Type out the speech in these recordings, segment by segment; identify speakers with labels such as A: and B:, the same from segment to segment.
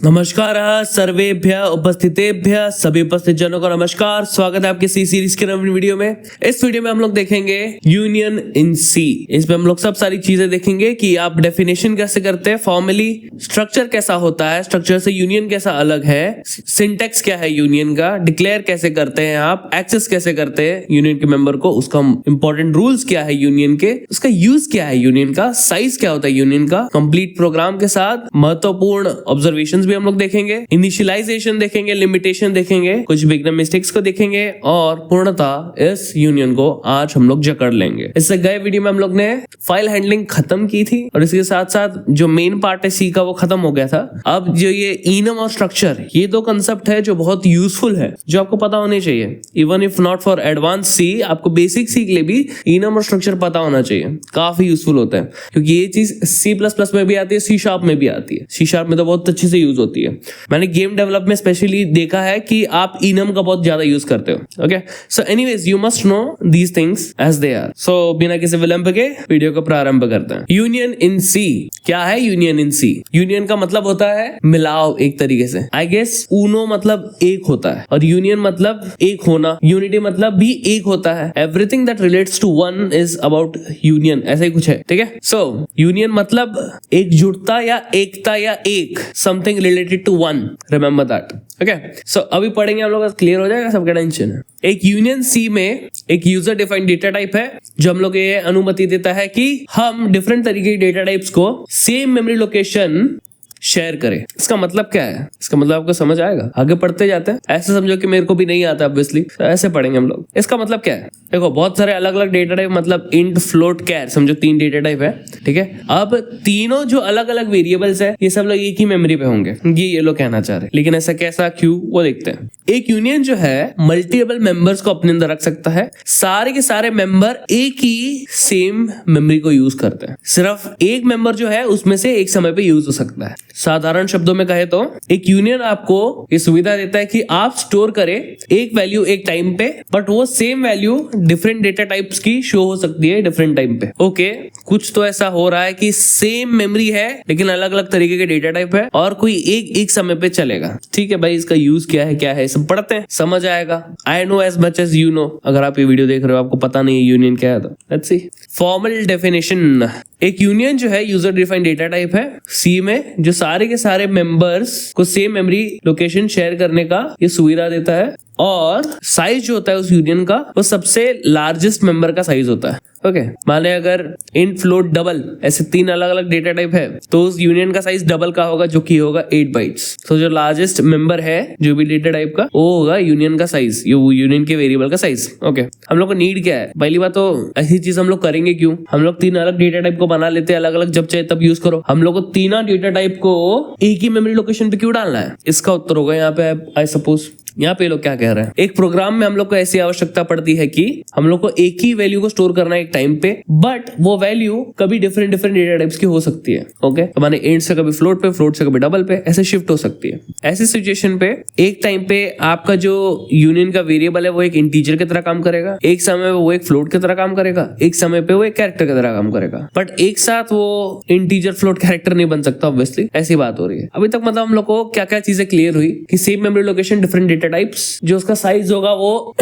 A: नमस्कार सर्वेभ्य उपस्थितेभ्य सभी उपस्थित जनों को नमस्कार। स्वागत है आपके सी सीरीज के नवीन वीडियो में। इस वीडियो में हम लोग देखेंगे यूनियन इन सी। इसमें हम लोग सब सारी चीजें देखेंगे कि आप डेफिनेशन कैसे करते हैं, फॉर्मली स्ट्रक्चर कैसा होता है, स्ट्रक्चर से यूनियन कैसा अलग है, सिंटेक्स क्या है यूनियन का, डिक्लेयर कैसे करते हैं आप, एक्सेस कैसे करते हैं यूनियन के मेंबर को, उसका इंपॉर्टेंट रूल्स क्या है यूनियन के, उसका यूज क्या है यूनियन का, साइज क्या होता है यूनियन का, कंप्लीट प्रोग्राम के साथ महत्वपूर्ण ऑब्जर्वेशंस भी हम लोग देखेंगे, इनिशियलाइजेशन देखेंगे, लिमिटेशन देखेंगे, कुछ बिगनर मिस्टेक्स को देखेंगे और पूर्णतः इस यूनियन को आज हम लोग जकड़ लेंगे। इससे गए वीडियो में हम लोग ने फाइल हैंडलिंग खत्म की थी और इसके साथ साथ जो मेन पार्ट है सी का वो खत्म हो गया था। अब जो ये इनम और स्ट्रक्चर, ये दो कंसेप्ट है जो बहुत यूजफुल है, जो आपको पता होने चाहिए। Even if not for advance C, आपको बेसिक सी के लिए भी इनम और स्ट्रक्चर पता होना चाहिए। काफी यूजफुल होता है क्योंकि ये चीज C++ में भी आती है, C# में भी आती है। C# में तो बहुत अच्छे से यूज होती है। मैंने गेम डेवलप में स्पेशली देखा है कि आप इनम का बहुत ज्यादा यूज करते हो। Okay, so anyways you must know these things as they are. So बिना किसी विलंब के वीडियो को प्रारंभ करते हैं। यूनियन इन सी क्या है? यूनियन इन सी, यूनियन का मतलब होता है मिलाव। एक तरीके से आई गेस ऊनो मतलब एक होता है और यूनियन मतलब एक होना, यूनिटी मतलब भी एक होता है। Everything that relates to one is about union, ऐसा ही कुछ है। ठीक है, सो यूनियन मतलब एकजुटता या एकता या एक, something related to one, remember that. Okay, so अभी पढ़ेंगे हम लोग, क्लियर हो जाएगा, सबका टेंशन है। एक यूनियन सी में एक यूजर डिफाइंड डेटा टाइप है जो हम लोग ये अनुमति देता है कि हम डिफरेंट तरीके के डेटा टाइप्स को सेम मेमोरी लोकेशन शेयर करें। इसका मतलब क्या है? इसका मतलब आपको समझ आएगा, आगे पढ़ते जाते हैं। ऐसे समझो कि मेरे को भी नहीं आता ऑब्वियसली, ऐसे पढ़ेंगे हम लोग। इसका मतलब क्या है? देखो, बहुत सारे अलग अलग डेटा टाइप, मतलब इंट, फ्लोट, कैर, समझो 3 डेटा टाइप है। ठीक है, अब तीनों जो अलग अलग वेरिएबल्स है, ये सब लोग एक ही मेमोरी पे होंगे, ये लोग कहना चाह रहे हैं। लेकिन ऐसा कैसा, क्यों, वो देखते हैं। एक यूनियन जो है मल्टीपल मेंबर्स को अपने अंदर रख सकता है। सारे के सारे मेंबर एक ही सेम मेमोरी को यूज करते हैं। सिर्फ एक मेंबर जो है उसमें से एक समय पे यूज हो सकता है। साधारण शब्दों में कहे तो एक यूनियन आपको ये सुविधा देता है कि आप स्टोर करें एक वैल्यू एक टाइम पे, बट वो same value different data types की शो हो सकती है डिफरेंट टाइम पे। ओके, कुछ तो ऐसा हो रहा है कि सेम मेमोरी है लेकिन अलग अलग तरीके के डेटा टाइप है और कोई एक समय पे चलेगा। ठीक है भाई, इसका यूज क्या है सब पढ़ते हैं, समझ आएगा। I know as much as you know. अगर आप ये वीडियो देख रहे हो, आपको पता नहीं है यूनियन क्या है तो लेट्स सी। फॉर्मल डेफिनेशन, एक यूनियन जो है यूजर डिफाइंड डेटा टाइप है सी में, जो सारे के सारे मेंबर्स को सेम मेमोरी लोकेशन शेयर करने का ये सुविधा देता है। और साइज जो होता है उस यूनियन का, वो सबसे लार्जेस्ट मेंबर का साइज होता है। ओके, माने अगर इंट, फ्लोट, डबल, ऐसे 3 अलग अलग डेटा टाइप है तो उस यूनियन का साइज डबल का होगा, जो कि होगा 8 बाइट्स। तो जो लार्जेस्ट मेंबर है जो भी डेटा टाइप का, वो होगा यूनियन का साइज, यूनियन के वेरिएबल का साइज। ओके, हम लोग को नीड क्या है? पहली बात तो ऐसी चीज हम लोग करेंगे क्यों? हम लोग 3 अलग डेटा टाइप को बना लेते हैं, अलग अलग, जब चाहे तब यूज करो। हम लोग को 3 डेटा टाइप को एक ही मेमोरी लोकेशन पे क्यों डालना है? इसका उत्तर होगा यहाँ पे, आई सपोज यहाँ पे लोग क्या कह रहे हैं, एक प्रोग्राम में हम लोग को ऐसी आवश्यकता पड़ती है कि हम लोग को एक ही वैल्यू को स्टोर करना है एक टाइम पे, बट वो वैल्यू कभी डिफरेंट डेटा टाइप्स की हो सकती है। ओके, तो माने इंट से कभी फ्लोट पे, फ्लोट से कभी डबल पे, ऐसे शिफ्ट हो सकती है। ऐसी सिचुएशन पे एक टाइम पे आपका जो यूनियन का वेरिएबल है वो एक इंटीजर की तरह काम करेगा, एक समय वो एक फ्लोट की तरह काम करेगा, एक समय पे वो एक कैरेक्टर की तरह काम करेगा। बट एक साथ वो इंटीजर, फ्लोट, कैरेक्टर नहीं बन सकता ऑब्वियसली। ऐसी बात हो रही है। अभी तक मतलब हम लोग को क्या क्या चीजें क्लियर हुई कि same memory location, different data types, जो उसका साइज होगा वो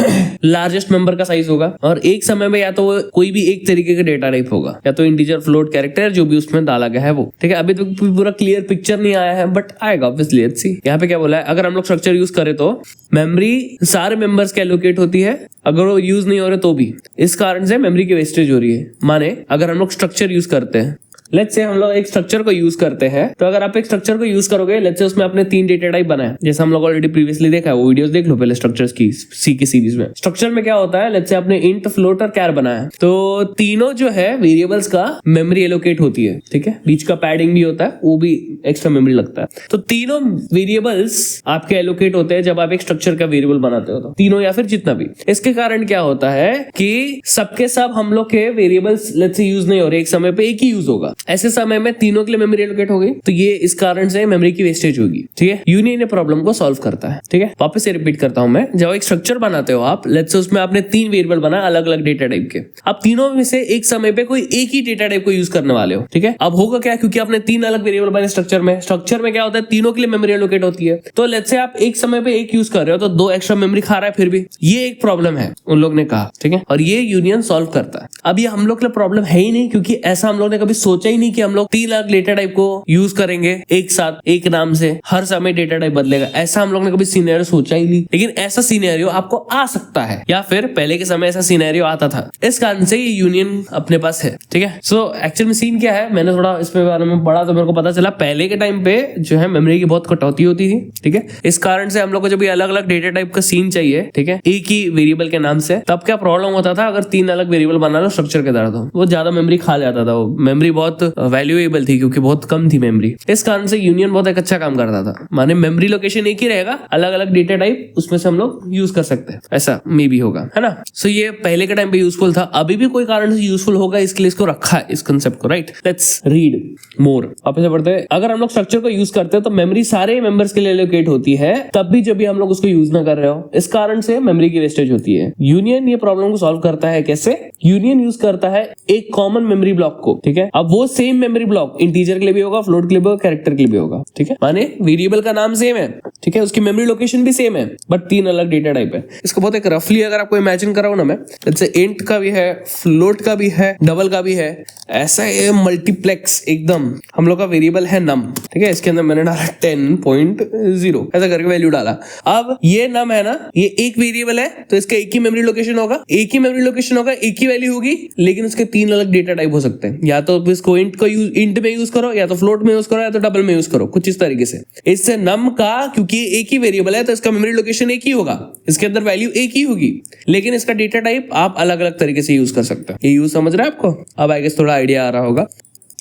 A: लार्जेस्ट मेंबर का साइज होगा, और एक समय में या तो वो कोई भी एक तरीके का डेटा टाइप होगा, या तो इंटीजर, फ्लोट, कैरेक्टर, जो भी उसमें डाला गया है वो। ठीक है, अभी तो पूरा क्लियर पिक्चर नहीं आया है, बट आएगा ऑब्वियसली। लेट्स सी यहाँ पे क्या बोला है। अगर हम लोग स्ट्रक्चर यूज करें तो मेमोरी सारे मेंबर्स के एलोकेट होती है, अगर वो यूज नहीं हो रहे तो भी। इस कारण से मेमोरी की वेस्टेज हो रही है। माने अगर हम लोग स्ट्रक्चर यूज करते हैं, लेट्स से हम लोग एक स्ट्रक्चर को यूज करते हैं, तो अगर आप एक स्ट्रक्चर को यूज करोगे, लेट्स से उसमें आपने 3 डेटा टाइप बनाए, जैसे हम लोग ऑलरेडी प्रीवियसली देखा है, वो वीडियोस देख लो पहले स्ट्रक्चर्स की, सी की सीरीज में। स्ट्रक्चर में क्या होता है, लेट्स से आपने इंट, फ्लोट और कैर बनाया, तो तीनों जो है वेरिएबल्स का मेमोरी एलोकेट होती है। ठीक है, बीच का पैडिंग भी होता है, वो भी एक्स्ट्रा मेमोरी लगता है। तो तीनों वेरिएबल्स आपके एलोकेट होते हैं जब आप एक स्ट्रक्चर का वेरिएबल बनाते हो, तो तीनों या फिर जितना भी। इसके कारण क्या होता है कि सबके सब हम लोग के वेरिएबल्स लेट्स से यूज नहीं हो रहे, एक समय पे एक ही यूज होगा। ऐसे समय में तीनों के लिए मेमोरी एलोकेट हो गई, तो ये इस कारण से मेमोरी की वेस्टेज होगी। ठीक है, यूनियन प्रॉब्लम को सॉल्व करता है। ठीक है, वापस से रिपीट करता हूं मैं, जब एक स्ट्रक्चर बनाते हो आप, लेट्स से उसमें आपने 3 वेरिएबल बना अलग अलग डेटा टाइप के, आप तीनों में से एक समय पे कोई एक ही डेटा टाइप को यूज करने वाले हो। ठीक है, अब होगा क्या, क्योंकि आपने 3 अलग वेरिएबल बने स्ट्रक्चर में क्या होता है, तीनों के लिए मेमोरी एलोकेट होती है। तो लेट्स से आप एक समय पे एक यूज कर रहे हो तो 2 एक्स्ट्रा मेमोरी खा रहा है, फिर भी ये एक प्रॉब्लम है उन लोग ने कहा। ठीक है, और ये यूनियन सॉल्व करता है। अब ये हम लोग के लिए प्रॉब्लम है ही नहीं, क्योंकि ऐसा हम लोग ने कभी सोचा ही नहीं कि हम लोग 3 अलग डेटा टाइप को यूज करेंगे एक साथ एक नाम से, हर समय डेटा टाइप बदलेगा, ऐसा हम लोग ने कभी सिनेरियो सोचा ही नहीं। लेकिन ऐसा सिनेरियो आपको आ सकता है, या फिर पहले के समय ऐसा सिनेरियो आता था, इस कारण से ये यूनियन अपने पास है। ठीक है, सो एक्चुअल में सीन क्या है, मैंने थोड़ा इसके बारे में पढ़ा तो मेरे को पता चला पहले के टाइम पे जो है मेमोरी की बहुत कटौती होती थी। ठीक है, इस कारण से हम लोग को जब ये अलग अलग डेटा टाइप का सीन चाहिए, ठीक है, एक ही वेरिएबल के नाम से, तब क्या प्रॉब्लम होता था, अगर 3 अलग वेरिएबल बना लो स्ट्रक्चर के द्वारा तो वो ज्यादा मेमोरी खा जाता था। वो मेमोरी बहुत वैल्यूएबल थी क्योंकि बहुत कम थी मेमोरी, इस कारण से यूनियन बहुत एक अच्छा काम करता था। माने मेमोरी लोकेशन एक ही रहेगा, अलग अलग डेटा टाइप उसमें से हम लोग यूज कर सकते हैं, ऐसा मे भी होगा, है ना। सो ये पहले के टाइम पे यूजफुल था, अभी भी कोई कारण से यूजफुल होगा, इसके लिए इसको रखा है इस कंसेप्ट को, राइट। Let's read more. वापस से पढ़ते हैं, अगर हम लोग स्ट्रक्चर को यूज करते हैं तो मेमोरी सारे मेंबर्स के लिए एलोकेट होती है, तब भी जब भी हम लोग उसको यूज ना कर रहे हो, इस कारण से मेमोरी की वेस्टेज होती है। यूनियन ये प्रॉब्लम को सॉल्व करता है। कैसे? यूनियन यूज करता है एक कॉमन मेमोरी ब्लॉक को। ठीक है, अब वो सेम मेमोरी ब्लॉक इंटीजर के लिए भी होगा, फ्लोट के लिए भी होगा, कैरेक्टर के लिए भी होगा। ठीक है, माने वेरिएबल का नाम सेम है, ठीक है, उसकी मेमोरी लोकेशन भी सेम है, बट 3 अलग डेटा टाइप है। इसको बहुत एक रफली अगर आपको इमेजिन कराऊं ना मैं, जैसे इंट का भी है, फ्लोट का भी है, डबल का भी है, ऐसा ये मल्टीप्लेक्स एकदम हम लोग का वेरिएबल है नम। ठीक है, इसके अंदर मैंने डाला 10.0 ऐसा करके वैल्यू डाला। अब ये नम है ना, ये एक वेरिएबल है तो इसका एक ही मेमोरी लोकेशन होगा, एक ही मेमोरी लोकेशन होगा, एक ही वैल्यू होगी, लेकिन उसके 3 अलग डेटा टाइप हो सकते हैं। या तो इसको इंट को इंट में यूज करो, या तो फ्लोट में यूज करो, या तो डबल में यूज करो, कुछ इस तरीके से। इससे नम का, क्योंकि एक ही वेरिएबल है तो इसका मेमोरी लोकेशन एक ही होगा, इसके अंदर वैल्यू एक ही होगी, लेकिन इसका डेटा टाइप आप अलग अलग तरीके से यूज कर सकते हैं। ये यूज समझ रहे हैं आपको? अब आई गेस थोड़ा आइडिया आ रहा होगा।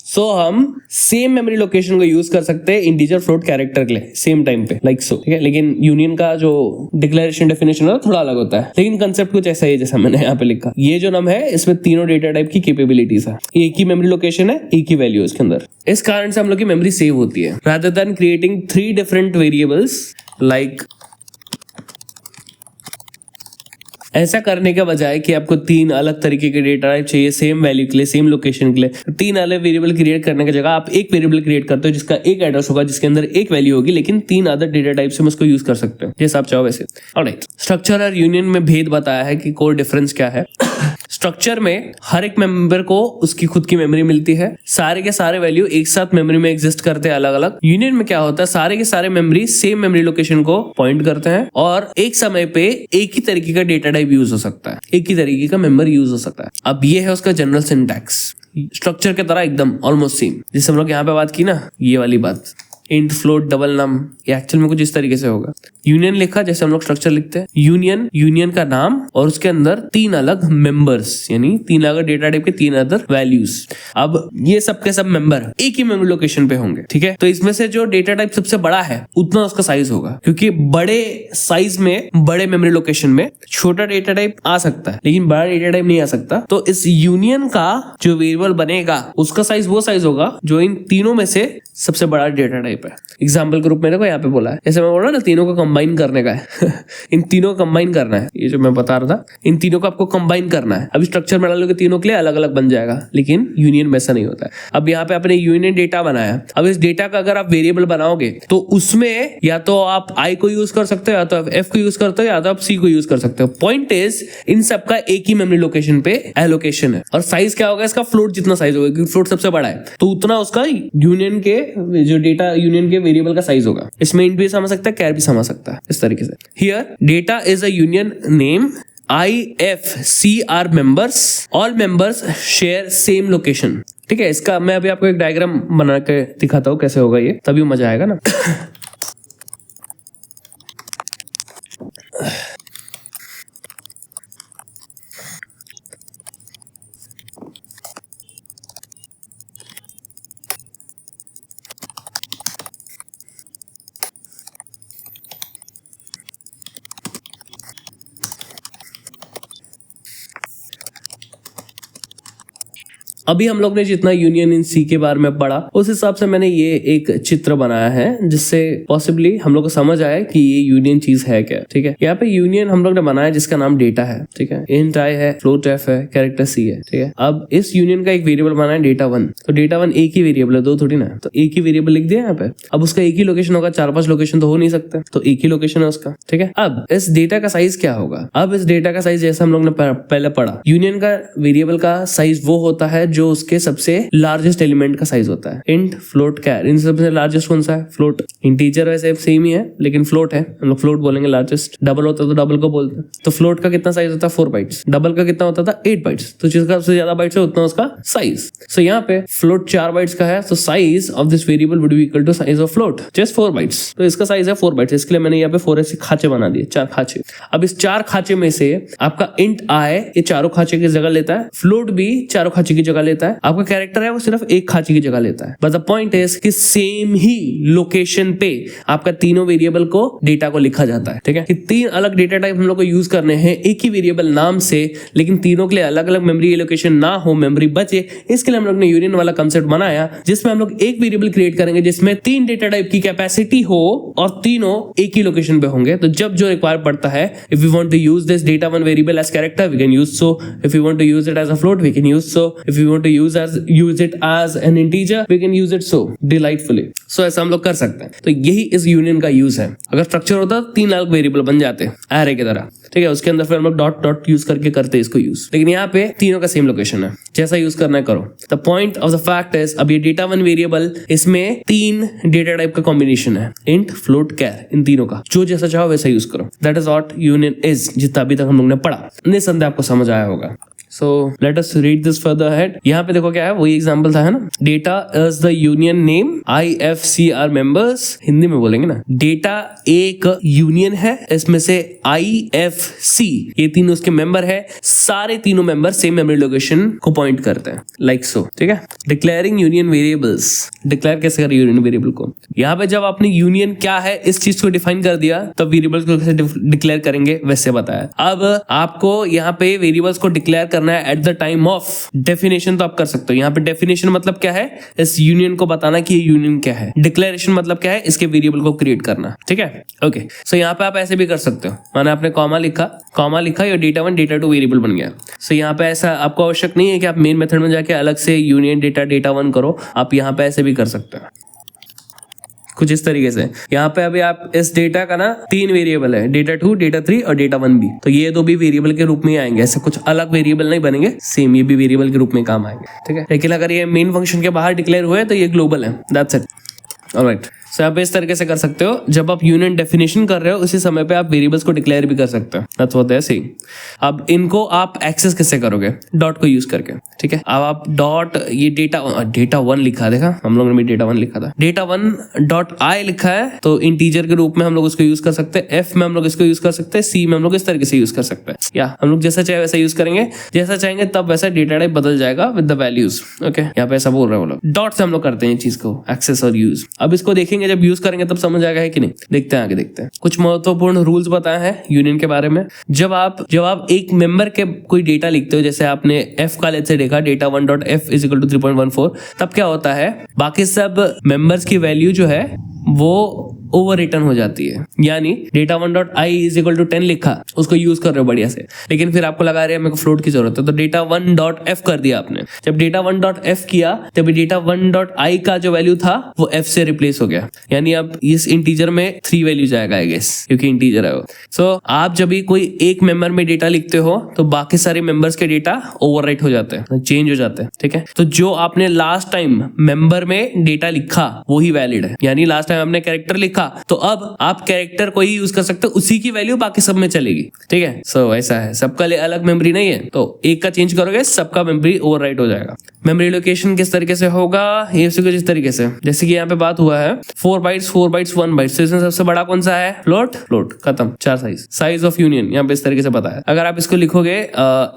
A: सो हम सेम मेमोरी लोकेशन को यूज कर सकते हैं इंटीजर, फ्लोट, कैरेक्टर के लिए सेम टाइम पे, लाइक सो। ठीक है, लेकिन यूनियन का जो डिक्लेरेशन डेफिनेशन है थोड़ा अलग होता है, लेकिन कंसेप्ट कुछ ऐसा ही है जैसा मैंने यहाँ पे लिखा। ये जो नम है इसमें तीनों डेटा टाइप की कैपेबिलिटीज है, एक ही मेमोरी लोकेशन है, एक ही वैल्यू इसके अंदर, इस कारण से हम लोग की मेमोरी सेव होती है, rather than creating 3 different variables. Like ऐसा करने के बजाय कि आपको 3 अलग तरीके के डेटा टाइप चाहिए सेम वैल्यू के लिए, सेम लोकेशन के लिए, 3 अलग वेरिएबल क्रिएट करने की जगह आप एक वेरिएबल क्रिएट करते हो जिसका एक एड्रेस होगा, जिसके अंदर एक वैल्यू होगी, लेकिन 3 अदर डेटा टाइप से हम उसको यूज कर सकते हो जैसा आप चाहो वैसे। ऑलराइट, स्ट्रक्चर और यूनियन में भेद बताया है कि कोर डिफरेंस क्या है। स्ट्रक्चर में हर एक मेंबर को उसकी खुद की मेमोरी मिलती है, सारे के सारे वैल्यू एक साथ मेमोरी में एग्जिस्ट करते हैं अलग अलग। यूनियन में क्या होता है, सारे के सारे मेमोरी सेम मेमोरी लोकेशन को पॉइंट करते हैं और एक समय पे एक ही तरीके का डेटा टाइप यूज हो सकता है, एक ही तरीके का मेंबर यूज हो सकता है। अब ये है उसका जनरल सिंटैक्स, स्ट्रक्चर की तरह एकदम ऑलमोस्ट सेम, जिससे हम लोग यहाँ पे बात की ना, ये वाली बात, इंट, फ्लोट, डबल नम, ये एक्चुअल में कुछ इस तरीके से होगा। यूनियन लिखा जैसे हम लोग स्ट्रक्चर लिखते हैं, यूनियन का नाम और उसके अंदर 3 अलग मेंबर्स, यानी 3 अलग डेटा टाइप के 3 अदर वैल्यूज। अब ये सब के सब मेंबर एक ही मेमोरी लोकेशन पे होंगे। ठीक है, तो इसमें से जो डेटा टाइप सबसे बड़ा है उतना उसका साइज होगा, क्योंकि बड़े साइज में, बड़े मेमोरी लोकेशन में छोटा डेटा टाइप आ सकता है, लेकिन बड़ा डेटा टाइप नहीं आ सकता। तो इस यूनियन का जो वेरिएबल बनेगा उसका साइज वो साइज होगा जो इन तीनों में से सबसे बड़ा डेटा टाइप है। एग्जाम्पल के रूप में देखो यहाँ पे बोला है, जैसे मैं बोल रहा ना, तीनों को कंबाइन करने का है इन तीनों को कंबाइन करना है, ये जो मैं बता रहा था, इन तीनों को आपको कंबाइन करना है। अभी स्ट्रक्चर बना लो कि तीनों के लिए अलग अलग बन जाएगा, लेकिन यूनियन में ऐसा नहीं होता है। अब यहाँ पे आपने यूनियन डेटा बनाया, अब इस डेटा का अगर आप वेरिएबल बनाओगे तो उसमें या तो आप आई को यूज कर सकते हो, या तो आप एफ को यूज करते हो, या तो आप सी को यूज कर सकते हो। पॉइंट इज इन सबका एक ही मेमोरी लोकेशन पे एलोकेशन है, और साइज क्या होगा इसका, फ्लोट जितना साइज होगा, क्योंकि फ्लोट सबसे बड़ा है तो उतना उसका यूनियन के जो डेटा यूनियन के वेरिएबल का साइज होगा। इसमें इंट भी समझ सकता है, कैर भी समझ सकता है, इस तरीके से। Here data is a union name, IFC are members, all members share same location. ठीक है, इसका मैं अभी आपको एक डायग्राम बना के दिखाता हूँ कैसे होगा ये, तभी मजा आएगा ना। अभी हम लोग ने जितना यूनियन इन सी के बारे में पढ़ा उस हिसाब से मैंने ये एक चित्र बनाया है जिससे पॉसिबली हम लोग को समझ आए कि ये यूनियन चीज है क्या। ठीक है, यहाँ पे यूनियन हम लोग ने बनाया जिसका नाम डेटा है। ठीक है, इंट आई है, फ्लोट एफ है, कैरेक्टर सी है। ठीक है, अब इस यूनियन का एक वेरिएबल बनाया डेटा वन। तो डेटा वन एक ही वेरिएबल है, दो थोड़ी ना, तो एक ही वेरिएबल लिख दिया यहाँ पे। अब उसका एक ही लोकेशन होगा, 4-5 लोकेशन तो हो नहीं सकते, तो एक ही लोकेशन है उसका। ठीक है, अब इस डेटा का साइज क्या होगा? अब इस डेटा का साइज जैसा हम लोग ने पहले पढ़ा, यूनियन का वेरिएबल का साइज वो होता है जो उसके सबसे लार्जेस्ट एलिमेंट का साइज होता है। इंट, फ्लोट, कैर, इन सबसे लार्जेस्ट कौन सा है? फ्लोट। इंटीजर वैसे सेम ही है लेकिन फ्लोट है, हम लोग फ्लोट बोलेंगे लार्जेस्ट। डबल होता है तो डबल को बोलते हैं। तो फ्लोट का कितना साइज होता है? 4 बाइट्स। डबल का कितना होता था? 8 बाइट्स। तो जिसका सबसे ज्यादा बाइट्स है उतना उसका साइज। सो यहाँ पे फ्लोट 4 बाइट्स का है, तो size of this variable would be equal to size of float just 4 bytes. तो इसका साइज है 4 बाइट्स, इसके लिए मैंने यहाँ पे 4 ऐसे खाचे बना दिए, 4 खाचे। अब इस 4 खाचे में से आपका इंट आई ये चारों खाचे की जगह लेता है, फ्लोट भी चारों खाचे की जगह लेता है, आपका कैरेक्टर है वो सिर्फ एक खाचे की जगह लेता है। बट द पॉइंट इज कि सेम ही लोकेशन पे आपका तीनों वेरिएबल को डेटा को लिखा जाता है। ठीक है, कि 3 अलग डेटा टाइप हम लोग को यूज करने हैं एक ही वेरिएबल नाम से, लेकिन तीनों के लिए अलग अलग मेमोरी एलोकेशन ना हो, मेमोरी बचे, इसके लिए हम लोग ने यूनियन वाला कंसेप्ट बनाया जिसमें हम लोग एक वेरिएबल क्रिएट करेंगे जिसमें 3 डेटा टाइप की कैपेसिटी हो और तीनों एक ही लोकेशन पे होंगे। तो जब जो रिक्वायर पड़ता है, if we want to use this data one variable as character we can use so, if we want to use it as a float we can use so, if we want to use it as an integer we can use it so delightfully. So ऐसा हम लोग कर सकते हैं। तो यही इस union का यूज है। अगर स्ट्रक्चर होता तो 3 अलग वेरिएबल बन जाते एरे की तरह। ठीक है, उसके अंदर फिर हम लोग डॉट डॉट यूज करके करते इसको यूज, लेकिन यहाँ पे तीनों का सेम लोकेशन है, जैसा यूज करना है करो। The point of the fact is अब ये डेटा वन वेरिएबल इसमें 3 डेटा टाइप का कॉम्बिनेशन है, इंट, फ्लोट, कैर, इन तीनों का जो जैसा चाहो वैसा यूज करो। That is what union is, जितना अभी तक हम लोग ने पढ़ा। निसंदेह आपको समझ आया होगा। So let us read this further ahead. यहाँ पे देखो क्या है, वही एग्जांपल था है ना। Data is the union name, IFC are members, Hindi में बोलेंगे ना। डेटा एक यूनियन है, इसमें से IFC ये तीनों उसके मेंबर है, सारे तीनों मेंबर सेम मेमोरी लोकेशन को पॉइंट करते हैं, लाइक सो। ठीक है, डिक्लेयरिंग यूनियन वेरिएबल्स, डिक्लेयर कैसे करें यूनियन वेरिएबल को? यहाँ पे जब आपने यूनियन क्या है इस चीज को डिफाइन कर दिया, तब वेरिएबल्स को कैसे डिक्लेयर करेंगे वैसे बताया। अब आपको यहाँ पे वेरिएबल्स को डिक्लेयर करना है at the time of definition, तो आप कर सकते हो। यहाँ पे डेफिनेशन मतलब क्या है, इस यूनियन को बताना कि ये यूनियन क्या है। डिक्लेरेशन मतलब क्या है, इसके वेरिएबल को क्रिएट करना। ठीक है, ओके। सो यहाँ पे आप ऐसे भी कर सकते हो, माना आपने कॉमा लिखा या data one data two variable बन गया। सो यहाँ पे ऐसा आपको आवश्यक नहीं है कि आप मेन मेथड में जाके अलग से यूनियन डेटा वन करो, आप यहाँ पे ऐसे भी कर सकते हो कुछ इस तरीके से। यहाँ पे अभी आप इस डेटा का ना 3 वेरिएबल है, डेटा 2, डेटा 3 और डेटा 1 भी, तो ये 2 भी वेरिएबल के रूप में ही आएंगे, ऐसे कुछ अलग वेरिएबल नहीं बनेंगे, सेम ये भी वेरिएबल के रूप में काम आएंगे। ठीक है, लेकिन अगर ये मेन फंक्शन के बाहर डिक्लेयर हुए तो ये ग्लोबल है। That's it, alright. सो आप इस तरीके से कर सकते हो, जब आप यूनियन डेफिनेशन कर रहे हो उसी समय पे आप वेरिएबल्स को डिक्लेयर भी कर सकते हो। That's what they are saying. अब इनको आप एक्सेस कैसे करोगे? डॉट को यूज करके। ठीक है, अब आप डॉट ये डेटा 1 लिखा, देखा हम लोगों ने भी डेटा 1 लिखा था, डेटा 1 डॉट आई लिखा है, तो इंटीजर के रूप में हम लोग उसको यूज कर सकते हैं, एफ में हम लोग इसको यूज कर सकते हैं, सी में हम लोग इस तरीके से यूज कर सकते हैं, या हम लोग जैसा चाहे वैसा यूज करेंगे, जैसा चाहेंगे तब वैसा डेटा टाइप बदल जाएगा विद द वैल्यूज। ओके, यहाँ पे ऐसा बोल रहे हैं वो लोग। डॉट से हम लोग करते हैं चीज को एक्सेस और यूज। अब इसको देखेंगे, जब यूज करेंगे तब समझ आएगा है कि नहीं, देखते हैं आगे देखते हैं। कुछ महत्वपूर्ण रूल्स बताए हैं यूनियन के बारे में। जब आप एक मेंबर के कोई डेटा लिखते हो, जैसे आपने एफ का लेट से देखा, data 1 dot F is equal to 3.14, तब क्या होता है, बाकी सब मेंबर्स की वैल्यू जो है वो ओवर रिटर्न हो जाती है। यानी data 1 dot I is equal to 10 लिखा, उसको यूज कर रहे हो बढ़िया से, लेकिन फिर आपको लगा रहे हैं मेरे को फ्लोट की जरूरत है, तो डेटा 1 डॉट एफ कर दिया आपने। जब डेटा 1 डॉट एफ किया तब डेटा 1 डॉट आई का जो वैल्यू था वो एफ से रिप्लेस हो गया, यानी अब इस इंटीजर में 3 वैल्यू जाएगा आई गेस, क्योंकि इंटीजर है वो। सो आप जब भी कोई एक मेंबर में डेटा लिखते हो तो बाकी सारे मेंबर्स के डेटा ओवरराइट हो जाते हैं, चेंज हो जाते हैं। ठीक है, तो जो आपने लास्ट टाइम मेंबर में डेटा लिखा वो ही वैलिड है, यानी लास्ट टाइम आपने कैरेक्टर लिखा तो अब आप कैरेक्टर को ही यूज कर सकते हो, उसी की वैल्यू बाकी सब में चलेगी। ठीक है, सो ऐसा है, सबका लिए अलग मेमोरी नहीं है, तो एक का चेंज करोगे सबका मेमोरी ओवरराइट हो जाएगा। मेमोरी लोकेशन किस तरीके से होगा, ये कुछ इस तरीके से, जैसे कि यहाँ पे बात हुआ है 4 बाइट्स 1 बाइट, इसमें सबसे बड़ा कौन सा है, फ्लोट, खत्म, 4 साइज ऑफ यूनियन यहाँ पे इस तरीके से बताया। अगर आप इसको लिखोगे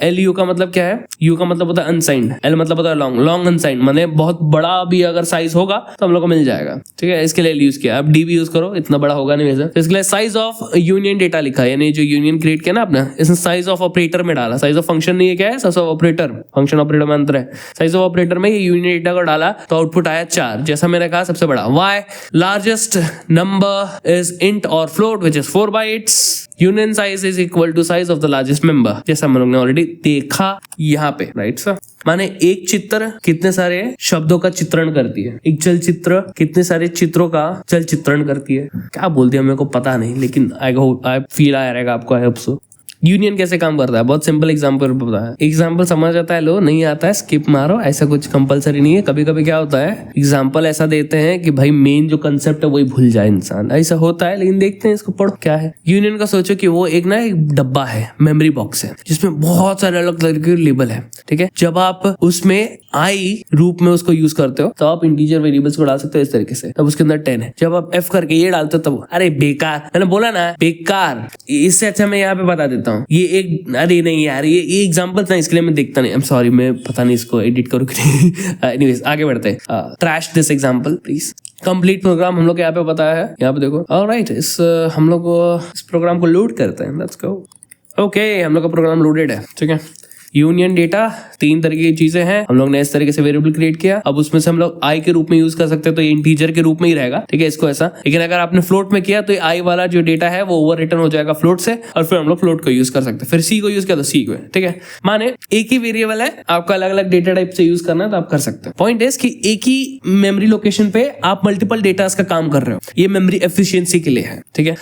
A: LU का मतलब क्या है, यू का मतलब होता है अनसाइंड, L मतलब होता है लॉन्ग अनसाइंड, माने बहुत बड़ा भी अगर साइज होगा तो हम लोग को मिल जाएगा। ठीक है, इसके लिए यूज किया। अब DB यूज करो, इतना बड़ा होगा नहीं वैसे, तो इसके लिए साइज ऑफ यूनियन डेटा लिखा है, यानी जो यूनियन क्रिएट किया ना आपने, इसमें साइज ऑफ ऑपरेटर में डाला, साइज ऑफ फंक्शन नहीं है, क्या है, size of operator, function operator में अंतर है। साइज ऑफ ऑपरेटर में ये यूनियन डेटा को डाला तो आउटपुट आया 4, जैसा मैंने कहा सबसे बड़ा। Why largest number is int और float which is 4 bytes, union size is equal to size of the largest member, जैसा हम लोग ने ऑलरेडी देखा यहाँ पे, राइट सर। माने एक चित्र कितने सारे शब्दों का चित्रण करती है, एक चलचित्र कितने सारे चित्रों का चलचित्रण करती है। क्या बोलती है मेरे को पता नहीं, लेकिन आई फील आया रहेगा आपको, आई होप सो। यूनियन कैसे काम करता है, बहुत सिंपल एग्जांपल पता है, एग्जांपल समझ आता है, लो नहीं आता है स्किप मारो, ऐसा कुछ कंपलसरी नहीं है। कभी कभी क्या होता है एग्जांपल ऐसा देते हैं कि भाई मेन जो कंसेप्ट है वही भूल जाए इंसान, ऐसा होता है। लेकिन देखते हैं इसको, पढ़ो क्या है। यूनियन का सोचो कि वो एक डब्बा है, मेमोरी बॉक्स है, जिसमें बहुत सारे अलग अलग के लेबल है, ठीक है। जब आप उसमें आई रूप में उसको यूज करते हो तो आप इंटीजर वेरिएबल्स को डाल सकते हो इस तरीके से, तब उसके अंदर 10 है। जब आप एफ करके ये डालते हो तब, अरे बेकार, मैंने बोला ना बेकार। इससे अच्छा मैं यहाँ पे बता देता हूँ, ये एक, अरे नहीं यार ये एग्जांपल था इसके लिए मैं देखता नहीं, आई एम सॉरी, मैं पता नहीं इसको एडिट करूँ कि नहीं। एनीवेज आगे बढ़ते हैं। Trash this example please. Complete program हम लोग यहाँ पे पता है, यहाँ पे देखो। ऑलराइट, हम लोग इस प्रोग्राम को लोड करते हैं, लेट्स गो। ओके, हम लोग का प्रोग्राम लोडेड है, ठीक है। यूनियन डेटा 3 तरीके की चीजें हैं, हम लोग ने इस तरीके से वेरिएबल क्रिएट किया। अब उसमें से हम लोग आई के रूप में यूज कर सकते हैं, तो ये इंटीजर के रूप में ही रहेगा, ठीक है, इसको ऐसा। लेकिन अगर आपने फ्लोट में किया तो आई वाला जो डेटा है वो ओवर रिटर्न हो जाएगा फ्लोट से, और फिर हम लोग फ्लोट को यूज कर सकते हैं। फिर सी को यूज किया तो सी को, ठीक है। माने एक ही वेरिएबल है, आपका अलग अलग डेटा टाइप से यूज करना है तो आप कर सकते हैं। पॉइंट इज कि एक ही मेमोरी लोकेशन पे आप मल्टीपल डेटा का काम कर रहे हो, ये मेमोरी एफिशिएंसी के लिए है, ठीक है।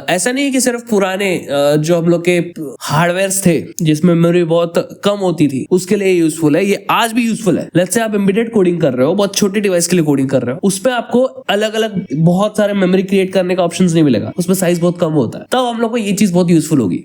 A: ऐसा नहीं है कि सिर्फ पुराने जो हम लोग के हार्डवेयर थे जिसमें मेमोरी बहुत कम होती थी उसके लिए यूजफुल है, ये आज भी यूजफुल है। लेट्स से आप एम्बेडेड कोडिंग कर रहे हो, बहुत छोटे डिवाइस के लिए कोडिंग कर रहे हो, उस पे आपको अलग अलग बहुत सारे मेमोरी क्रिएट करने का ऑप्शंस नहीं मिलेगा, उसमें साइज बहुत कम होता है। तब हम लोग को ये चीज बहुत यूजफुल होगी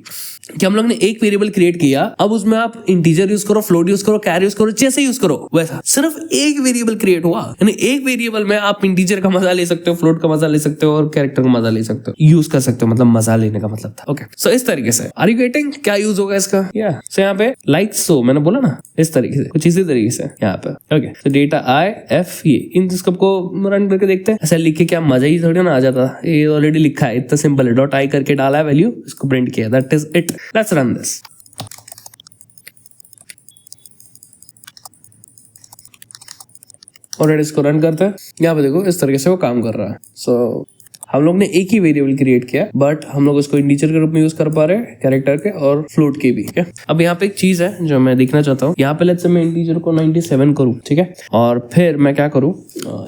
A: कि हम लोग ने एक वेरिएबल क्रिएट किया, अब उसमें आप इंटीजर यूज करो, फ्लोट यूज करो, कैर यूज करो, जैसे यूज करो वैसा। सिर्फ एक वेरिएबल क्रिएट हुआ, यानी एक वेरिएबल में आप इंटीजर का मजा ले सकते हो, फ्लोट का मजा ले सकते हो और कैरेक्टर का मजा ले सकते हो, यूज कर सकते हो, मतलब मजा लेने का मतलब था। ओके, सो इस तरीके से आर यू गेटिंग क्या यूज होगा इसका। या सो यहाँ पे लाइक सो मैंने बोला ना, इस तरीके से कुछ इसी तरीके से यहाँ पे। ओके, तो डेटा आई एफ, ये इन स्कोप को रन करके देखते हैं। ऐसा लिख के क्या मजा ही थोड़ी ना आ जाता, ये ऑलरेडी लिखा है, इतना सिंपल है। डॉट आई करके डाला है वैल्यू, इसको प्रिंट किया, that is it. Let's run this. और इसको रन करते हैं, यहाँ पे देखो इस तरीके से वो काम कर रहा है। सो हम लोग ने एक ही वेरिएबल क्रिएट किया, बट हम लोग उसको इंटीजर के रूप में यूज कर पा रहे हैं, कैरेक्टर के और फ्लोट के भी। अब यहाँ पे एक चीज है जो मैं देखना चाहता हूँ, यहाँ पे लेट्स से मैं इंटीजर को 97 करूँ, ठीक है, और फिर मैं क्या करूँ,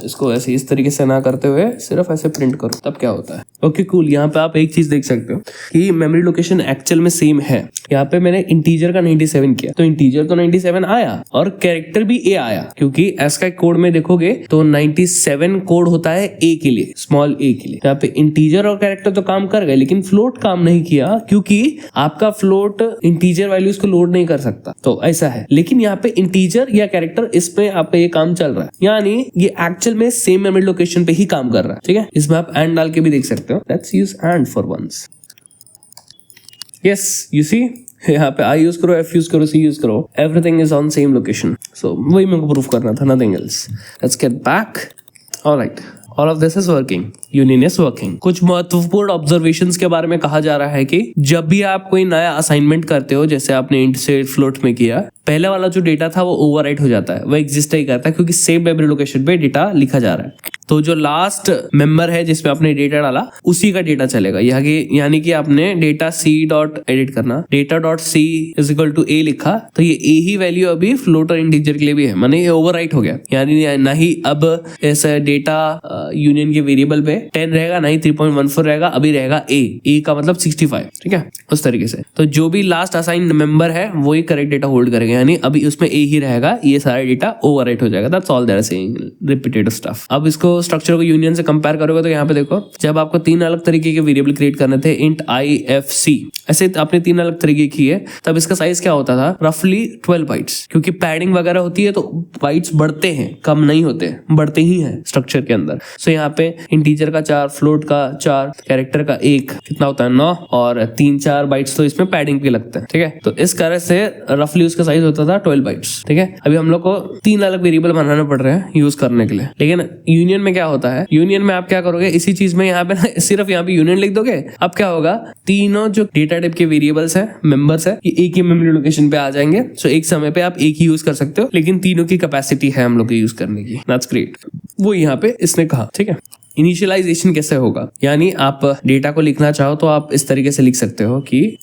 A: इसको ऐसे इस तरीके से ना करते हुए सिर्फ ऐसे प्रिंट करूँ, तब क्या होता है। ओके कूल, यहाँ पे आप एक चीज देख सकते हो कि मेमोरी लोकेशन एक्चुअल में सेम है। यहाँ पे मैंने इंटीजर का 97 किया तो इंटीजर तो 97 आया और कैरेक्टर भी ए आया, क्योंकि एस का कोड में देखोगे तो 97 कोड होता है ए के लिए, स्मॉल ए के लिए। यहाँ पे इंटीजर और कैरेक्टर तो काम कर गए, लेकिन फ्लोट काम नहीं किया, क्योंकि आपका फ्लोट इंटीजर वैल्यूज को लोड नहीं कर सकता, तो ऐसा है। लेकिन यहाँ पे इंटीजर या कैरेक्टर, इसमें आपका ये काम चल रहा है, यानी ये एक्चुअल में सेम मेमोरी लोकेशन पे ही काम कर रहा है, ठीक है। इसमें आप एंड डाल के भी देख सकते हो, let's use and for once. Yes, you see, यहाँ पे आई यूज करो, एफ यूज करो, सी यूज करो, everything is on same location. So वही मेरे को प्रूफ करना था, nothing else. Let's get back. Alright, all of this is working, union is working. कुछ महत्वपूर्ण ऑब्जर्वेशंस के बारे में कहा जा रहा है कि जब भी आप कोई नया असाइनमेंट करते हो, जैसे आपने इंट से फ्लोट में किया, पहले वाला जो डेटा था वो ओवरराइट हो जाता है, वो एग्जिस्ट नहीं करता, क्योंकि सेम मेमोरी लोकेशन पे डेटा लिखा जा रहा है। तो जो लास्ट मेंबर है जिसपे आपने डेटा डाला, उसी का डेटा चलेगा। यानी कि आपने डेटा सी डॉट एडिट करना, data dot C is equal to A लिखा, तो ये ए ही वैल्यू अभी फ्लोट और इंटीजर के लिए भी है, माने ये ओवरराइट हो गया। यानी ना ही अब ऐसा डेटा यूनियन के वेरिएबल पे 10 रहेगा, ना ही 3.14 रहेगा, अभी रहेगा ए का मतलब 65, ठीक है, उस तरीके से। तो जो भी लास्ट असाइन मेंबर है वही करेक्ट डेटा होल्ड करेगा, यानी अभी उसमें ए ही रहेगा, ये सारा डेटा ओवरराइट हो जाएगा। That's all they are saying, repeated stuff. अब इसको स्ट्रक्चर को यूनियन से कंपेयर करोगे तो यहाँ पे देखो, जब आपको 3 अलग तरीके के वेरिएबल क्रिएट करने थे, इंट आई एफ सी, ऐसे आपने 3 अलग तरीके किए, तब इसका साइज क्या होता था, रफली 12 बाइट्स। क्योंकि पैडिंग वगैरह होती है तो बाइट्स बढ़ते हैं, कम नहीं होते, बढ़ते ही हैं स्ट्रक्चर के अंदर। सो यहाँ पे इंटीजर का 4, फ्लोट का 4, कैरेक्टर का 1, कितना होता है 9, और 3-4 बाइट्स तो इसमें पैडिंग पे लगते हैं, ठीक है। तो इस तरह से रफली उसका साइज होता था 12 बाइट्स, ठीक है। अभी हम लोग को 3 अलग वेरिएबल बनाने पड़ रहे हैं यूज करने के लिए, लेकिन यूनियन में क्या होता है, यूनियन में आप क्या करोगे, इसी चीज में यहाँ पे ना सिर्फ यहाँ पे यूनियन लिख दोगे। अब क्या होगा, तीनों जो डेटा टाइप के वेरिएबल्स है, मेंबर्स है, ये एक ही मेमोरी लोकेशन पे आ जाएंगे। सो एक समय पे आप एक ही यूज कर सकते हो, लेकिन तीनों की कैपेसिटी है हम लोग के यूज करने की। That's great. वो यहाँ पे इसने कहा, ठीक है। इनिशियलाइजेशन कैसे होगा, यानी आप डेटा को लिखना चाहो तो आप इस तरीके से लिख सकते हो कि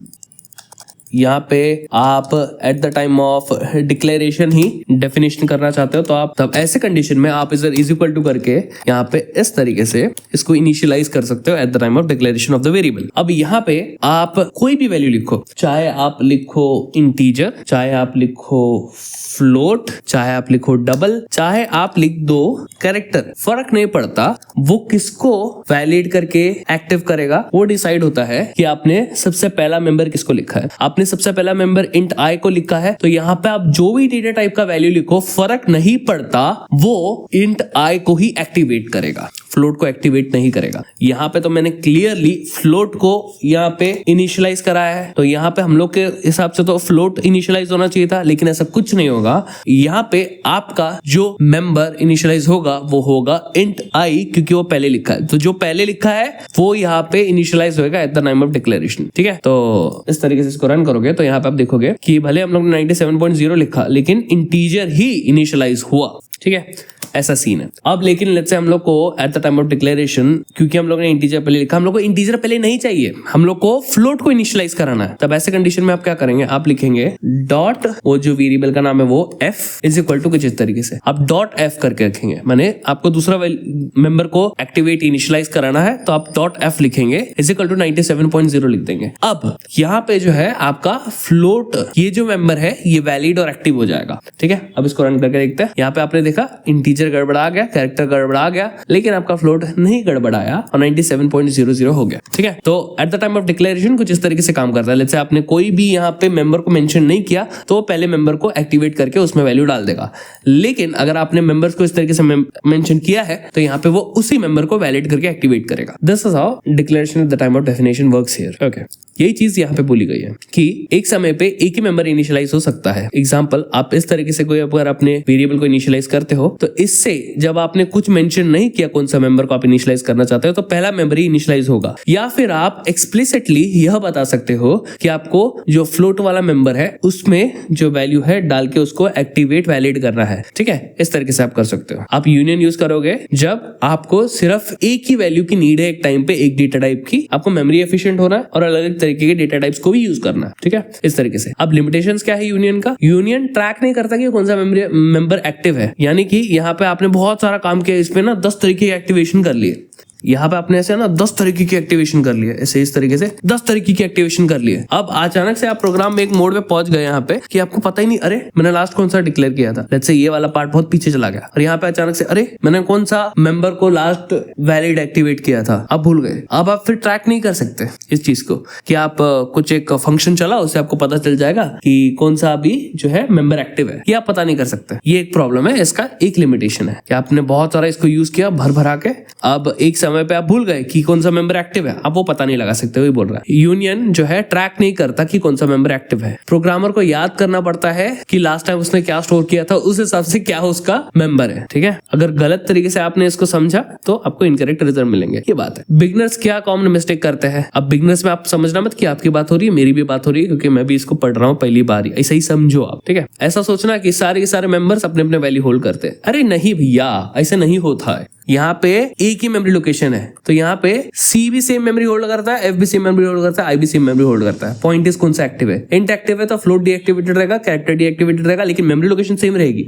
A: यहाँ पे आप at the time of declaration he definition करना चाहते हो, तो आप तब ऐसे कंडीशन में आप इधर इज इक्वल टू करके यहाँ पे इस तरीके से इसको इनिशियलाइज कर सकते हो at the time of declaration of the variable. अब यहाँ पे आप कोई भी वैल्यू लिखो, चाहे आप लिखो इंटीजर, चाहे आप लिखो फ्लोट, चाहे आप लिखो डबल, चाहे आप लिख दो कैरेक्टर, फर्क नहीं पड़ता। वो किसको वैलिड करके एक्टिव करेगा वो डिसाइड होता है कि आपने सबसे पहला मेंबर किसको लिखा है। आपने सबसे पहला मेंबर इंट आई को लिखा है, तो यहाँ पे आप जो भी डेटा टाइप का वैल्यू लिखो फर्क नहीं पड़ता, वो इंट आई को ही एक्टिवेट करेगा, फ्लोट को एक्टिवेट नहीं करेगा। यहाँ पे तो मैंने क्लियरली फ्लोट को यहाँ पे इनिशियलाइज कराया है, तो यहाँ पे हम लोग के हिसाब से तो फ्लोट इनिशियलाइज होना चाहिए था, लेकिन ऐसा कुछ नहीं होगा। यहाँ पे आपका जो मेंबर इनिशियलाइज होगा वो होगा इंट आई, क्योंकि वो पहले लिखा है। तो जो पहले लिखा है वो यहाँ पे इनिशियलाइज होगा at the time of declaration, ठीक है। तो इस तरीके से इसको रन करोगे तो यहाँ पे आप देखोगे कि भले हम लोग ने 97.0 लिखा, लेकिन इंटीजर ही इनिशियलाइज हुआ, ठीक है। ऐसा सीन है। अब लेकिन लेट्स से हम लोग को at the time of declaration, क्योंकि हम लोग ने इंटीजर पहले लिखा, हम लोग को इंटीजर पहले नहीं चाहिए, हम लोग को फ्लोट को इनिशियलाइज कराना है। तब ऐसे कंडीशन में आप क्या करेंगे, आप लिखेंगे डॉट, वो जो वेरिएबल का नाम है वो f इज इक्वल टू कुछ इस तरीके से आप डॉट f करके रखेंगे। माने आपको दूसरा मेंबर को एक्टिवेट इनिशियलाइज कराना है, तो आप डॉट f लिखेंगे इज इक्वल टू 97.0 लिख देंगे। अब यहाँ पे जो है आपका फ्लोट, ये जो मेंबर है ये वैलिड और एक्टिव हो जाएगा, ठीक है। अब इसको रन करके देखते हैं। यहाँ पे आपने देखा इंटीजर गड़बड़ा गया, कैरेक्टर गड़बड़ा गया, लेकिन आपका फ्लोट नहीं गड़बड़ाया और 97.00 हो गया, ठीक है। तो at the time of declaration कुछ इस तरीके से काम करता है। लेट्स से आपने कोई भी यहाँ पे मेंबर को मेंशन नहीं किया, तो पहले मेंबर को एक्टिवेट करके उसमें वैल्यू डाल देगा। लेकिन अगर आपने मेंबर्स को इस तरीके से मेंशन किया है, तो यहाँ पे वो उसी मेंबर को वैलिड करके एक्टिवेट करेगा। This is how declaration at the time of definition works here, okay. यही चीज यहाँ पे बोली गई है कि एक समय पे एक ही मेंबर इनिशियलाइज हो सकता है। एग्जांपल, आप इस तरीके से कोई अगर अपने वेरिएबल को इनिशियलाइज करते हो, तो इससे जब आपने कुछ मेंशन नहीं किया कौन सा मेंबर को आप इनिशियलाइज करना चाहते हो, तो पहला मेंबर ही इनिशियलाइज होगा। या फिर आप एक्सप्लिसिटली यह बता सकते हो कि आपको जो फ्लोट वाला मेंबर है उसमें जो वैल्यू है डाल के उसको एक्टिवेट वैलिड करना है, ठीक है। इस तरीके से आप कर सकते हो। आप यूनियन यूज करोगे जब आपको सिर्फ एक ही वैल्यू की नीड है एक टाइम पे, एक डेटा टाइप की, आपको मेमोरी एफिशिएंट होना है और अलग अलग तरीके के डेटा टाइप्स को भी यूज करना है, ठीक है। इस तरीके से। अब लिमिटेशंस क्या है यूनियन का, यूनियन ट्रैक नहीं करता कि कौन सा मेंबर एक्टिव है। यानी कि यहाँ पे आपने बहुत सारा काम किया, इसपे ना 10 तरीके की एक्टिवेशन कर लिए। यहाँ पे आपने ऐसे ना 10 तरीके की एक्टिवेशन कर लिया, ऐसे इस तरीके से 10 तरीके की एक्टिवेशन कर लिए। अब अचानक से आप प्रोग्राम में एक मोड पे पहुंच गए यहाँ पे कि आपको पता ही नहीं, अरे मैंने लास्ट कौन सा डिक्लेयर किया था। लेट्स से ये वाला पार्ट बहुत पीछे चला गया, और यहाँ पे अचानक से अरे मैंने कौन सा मेंबर को लास्ट वैलिड एक्टिवेट किया था, आप भूल गए। अब आप फिर ट्रैक नहीं कर सकते इस चीज को कि आप कुछ एक फंक्शन चला, उससे आपको पता चल जाएगा कि कौन सा अभी जो है मेंबर एक्टिव है, ये आप पता नहीं कर सकते। ये एक प्रॉब्लम है, इसका एक लिमिटेशन है कि आपने बहुत सारा इसको यूज किया भर भरा के, अब एक समय पे आप भूल गए कि कौन सा मेंबर एक्टिव है, आप वो पता नहीं लगा सकते, वही बोल रहा है। यूनियन जो है ट्रैक नहीं करता कि कौन सा मेंबर एक्टिव है। प्रोग्रामर को याद करना पड़ता है कि लास्ट टाइम उसने क्या स्टोर किया था, उस हिसाब से क्या उसका मेंबर है, ठीक है। अगर गलत तरीके से आपने इसको समझा तो आपको इनकरेक्ट रिजल्ट मिलेंगे, ये बात है। बिगनर्स क्या कॉमन मिस्टेक करते हैं। अब बिगनर्स में आप समझना मत कि आपकी बात हो रही है, मेरी भी बात हो रही है, क्योंकि मैं भी इसको पढ़ रहा हूँ पहली बार ही। ऐसा ही समझो आप, ठीक है। ऐसा सोचना कि सारे के सारे मेंबर्स अपने अपने वैल्यू होल्ड करते हैं, अरे नहीं भैया, ऐसा नहीं होता है। यहाँ पे एक ही मेमोरी लोकेशन है, तो यहाँ पे सी भी सेम मेमोरी होल्ड करता है, एफ भी सेम मेमोरी होल्ड करता है, आई भी सेम मेमोरी होल्ड करता है। पॉइंट इज कौन सा एक्टिव है। इंट एक्टिव है तो फ्लोट डीएक्टिवेटेड रहेगा, कैरेक्टर डीएक्टिवेटेड रहेगा, लेकिन मेमोरी लोकेशन सेम रहेगी।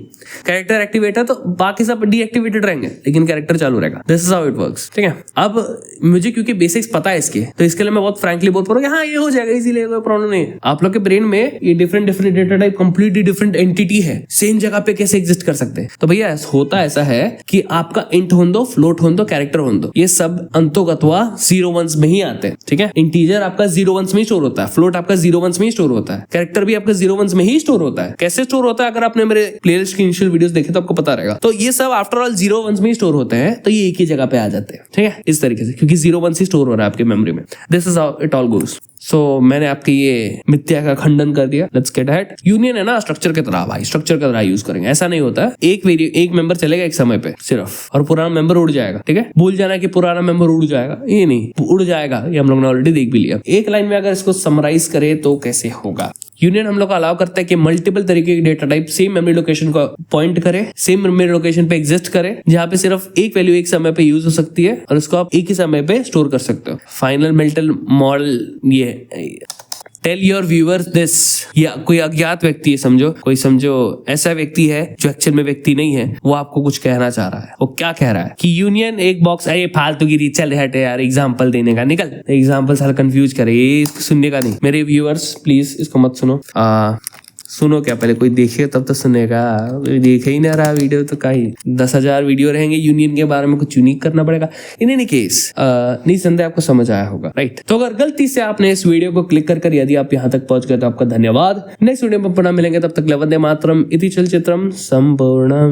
A: कैरेक्टर एक्टिवेट है तो बाकी सब डीएक्टिवेटेड रहेंगे, लेकिन कैरेक्टर चालू रहेगा। This is how it works, ठीक है। अब मुझे क्योंकि बेसिक्स पता है इसके, तो इसके लिए मैं बहुत फ्रैंकली बोल पा रहा हूँ, हाँ ये हो जाएगा, इसीलिए कोई प्रॉब्लम नहीं है। आप लोग के ब्रेन में ये different different data type completely different entity है, सेम जगह पे कैसे एग्जिस्ट कर सकते हैं। तो भैया होता ऐसा है कि आपका इंट होन दो, फ्लोट होन दो, कैरेक्टर होन दो, ये सब अंतोगतवा 0 1 में ही आते हैं, ठीक है। इंटीजर आपका 0 1 में ही स्टोर होता है, फ्लोट आपका 0 1 में ही स्टोर होता है, कैरेक्टर भी आपका 0 1 में ही स्टोर होता है। कैसे स्टोर होता है, अगर आपने मेरे प्लेलिस्ट की इनिशियल वीडियोस देखे तो आपको पता रहेगा। तो ये सब आफ्टर ऑल 0 1 में ही स्टोर होते हैं, तो ये एक ही जगह पे आ जाते हैं, ठीक है, इस तरीके से, क्योंकि 0 1 से स्टोर हो रहा है आपके मेमोरी में। This is how it all goes. So मैंने आपकी ये मिथ्या का खंडन कर दिया। Let's get ahead. यूनियन है ना स्ट्रक्चर की तरह भाई, स्ट्रक्चर की तरह यूज करेंगे। ऐसा नहीं होता है एक मेंबर चलेगा एक समय पे सिर्फ, और पुराना मेंबर उड़ जाएगा। ठीक है, भूल जाना कि पुराना मेंबर उड़ जाएगा, ये नहीं, उड़ जाएगा, ये हम लोग ने ऑलरेडी देख भी लिया। एक लाइन में अगर इसको समराइज करे तो कैसे होगा? यूनियन हम लोग को अलाउ करता है कि मल्टीपल तरीके के data type same memory location को पॉइंट करे, सेम मेमोरी लोकेशन पे एग्जिस्ट करे, जहां पे सिर्फ एक वैल्यू एक समय पे यूज हो सकती है और उसको आप एक ही समय पे स्टोर कर सकते हो। फाइनल मेंटल मॉडल ये टेल योर व्यूअर्स दिस, या कोई अज्ञात व्यक्ति है, समझो ऐसा व्यक्ति है जो एक्चुअल में व्यक्ति नहीं है, वो आपको कुछ कहना चाह रहा है। वो क्या कह रहा है कि यूनियन एक बॉक्स, अरे फालतू गिरी, चल हट यार, एग्जांपल देने का निकल, एग्जांपल सारा कंफ्यूज करे, ये इसको सुनने का नहीं। मेरे व्यूअर्स प्लीज इसको मत सुनो। सुनो क्या, पहले कोई देखे तब तो सुनेगा, देखे ही ना रहा वीडियो तो का ही 10,000 वीडियो रहेंगे यूनियन के बारे में, कुछ यूनिक करना पड़ेगा। इन एनी केस निसंदेह आपको समझ आया होगा, राइट? तो अगर गलती से आपने इस वीडियो को क्लिक कर यदि आप यहाँ तक पहुंच गए तो आपका धन्यवाद। नेक्स्ट वीडियो में पुनः मिलेंगे, तब तक वंदे मातरम इति चलचित्रम संपूर्णम।